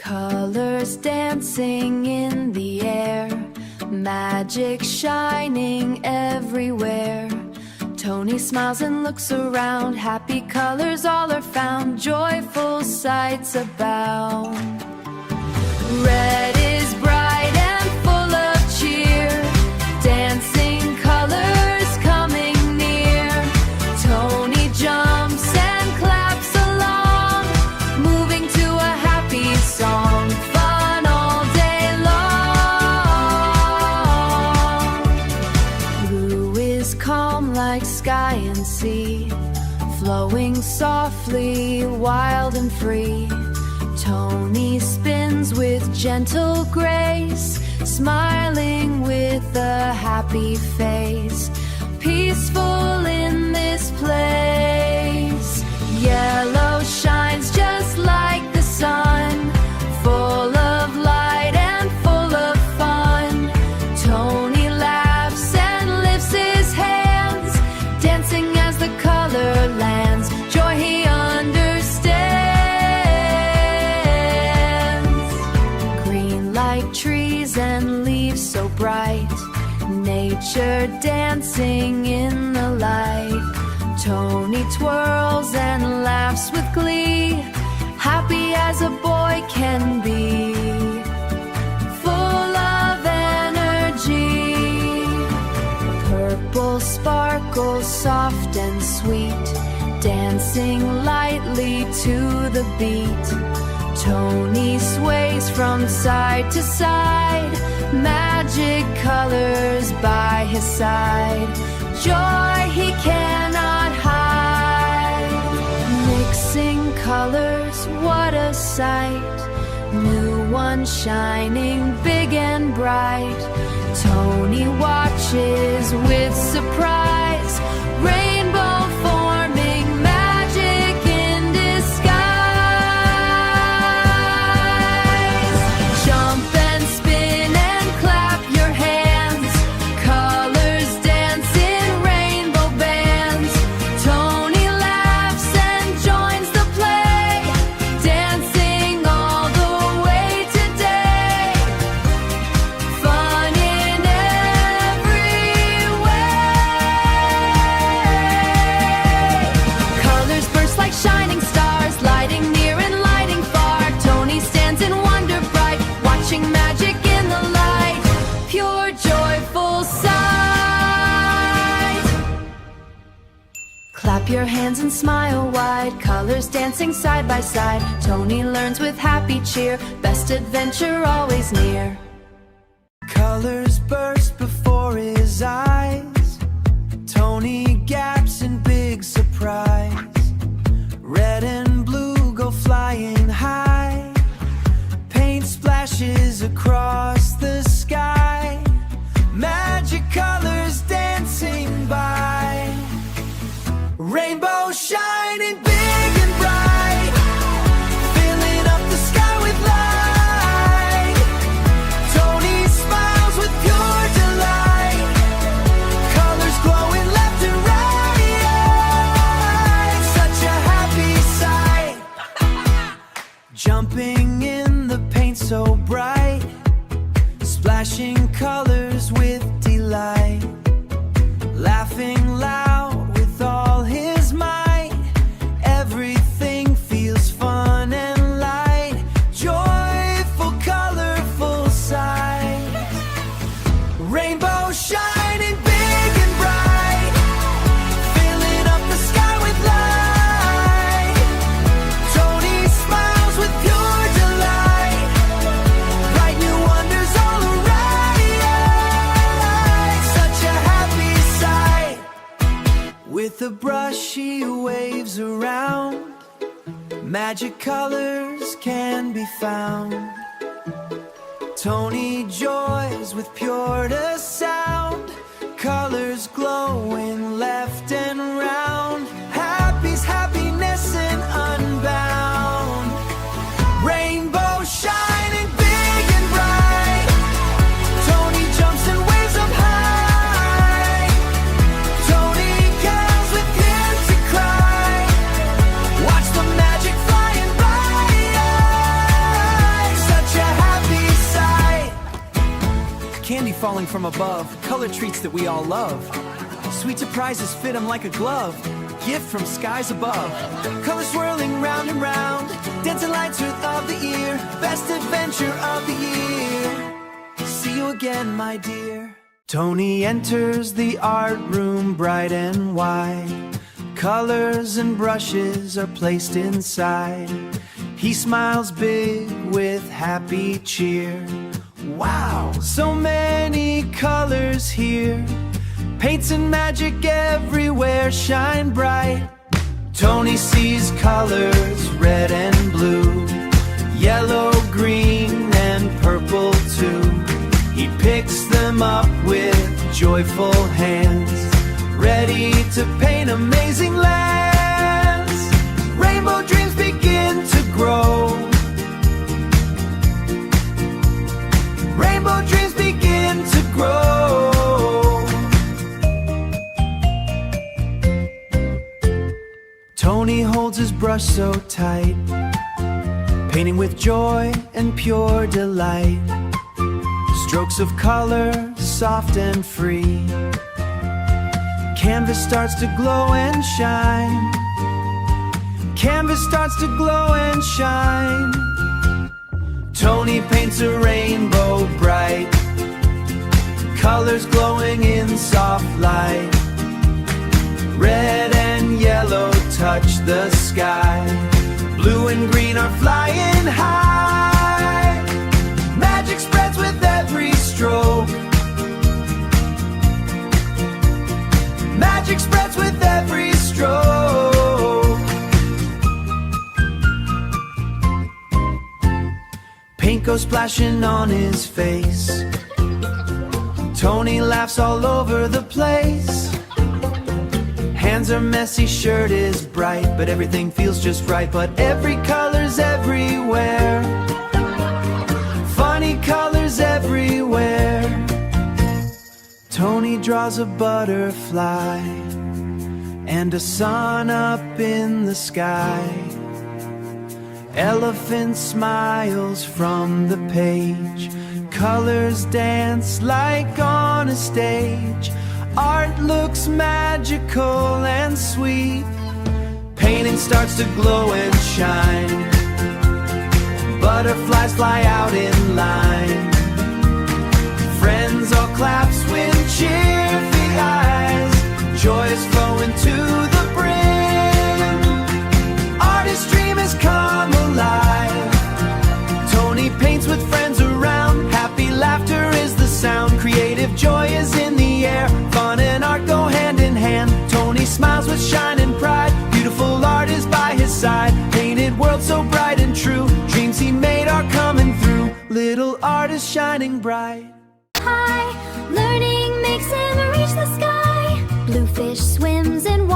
Colors dancing in the air, magic shining everywhere. Tony smiles and looks around, happy colors all are found, joyful sights abound. Red is bright and full of cheer, dancing colors coming near. Tony jumps and claps along, moving to a happy song, fun all day long. Blue is calm like sky and sea, flowing softly, wild and free. Tony spins with gentle grace, smiling with a happy face. Peaceful in this place. Yellow shines just like the sun, full of light and full of fun. Tony laughs and lifts his hands, dancing as the color lands. Joy he trees and leaves so bright, nature dancing in the light. Tony twirls and laughs with glee, happy as a boy can be, full of energy. Purple sparkles soft and sweet, dancing lightly to the beat. Tony sways from side to side, magic colors by his side. Joy he cannot hide. Mixing colors, what a sight. New one shining big and bright. Tony watches with surprise, rainbow forming magic in disguise. Jump and spin and clap your hands, colors dance in rainbow bands. Tony laughs and joins the play, dancing all the way today. Fun in every way. Colors burst like shining stars, lighting near and lighting far. Tony stands in wonder bright, watching magic in the light. Pure joyful sight. Clap your hands and smile wide, colors dancing side by side. Tony learns with happy cheer, best adventure always near. Colors burst before his eyes, Tony gaps in big surprise. Red and blue go flying high, paint splashes across the sky. Magic colors dancing by, rainbow shining big and bright, filling up the sky with light. Tony smiles with pure delight, colors glowing left and right. Such a happy sight. Jumping in the paint so bright, splashing colors with delight. Laughing loud with all his might, everything feels fun and light. Joyful, colorful sight. Rainbow shining big and bright, filling up the sky with light. Tony smiles with pure delight, bright new wonders all around. Such a happy sight. With a brush he waves around, magic colors can be found. Tony joys with pure sound, colors glowing left and round. Happy's happiness and unbound. Rainbow shining big and bright, Tony jumps and waves up high. Tony carols with him to cry, watch the magic flying by. candy falling from above, color treats that we all love. Sweet surprises fit him like a glove, gift from skies above. Colors swirling round and round, dancing lights of the year, best adventure of the year. See you again, my dear. Tony enters the art room bright and wide. Colors and brushes are placed inside. He smiles big with happy cheer. Wow, so many colors here. Paints and magic everywhere shine bright. Tony sees colors red and blue, yellow, green, and purple too. He picks them up with joyful hands, ready to paint amazing lands. Rainbow dreams begin to grow. Rainbow dreams begin to grow. Tony holds his brush so tight, painting with joy and pure delight. Strokes of color, soft and free. Canvas starts to glow and shine. Canvas starts to glow and shine. Tony paints a rainbow bright, colors glowing in soft light. Red and yellow touch the sky. Blue and green are flying high. Magic spreads with every stroke. Magic spreads with every stroke. Paint goes splashing on his face. Tony laughs all over the place. Hands are messy, shirt is bright, but everything feels just right. But every color's everywhere. Funny colors everywhere. Tony draws a butterfly and a sun up in the sky. Elephant smiles from the page. Colors dance like on a stage. Art looks magical and sweet. Painting starts to glow and shine. Butterflies fly out in line. Friends all claps with cheerful eyes. Joy is flowing to the brim. Artist dream has come alive. Tony paints with friends around. Happy laughter is the sound. Creative joy is in the air. Fun and art go hand in hand. Tony smiles with shine and pride. Beautiful art is by his side. Painted world so bright and true. Dreams he made are coming through. Little art is shining bright. High, learning makes him reach the sky. Bluefish swims in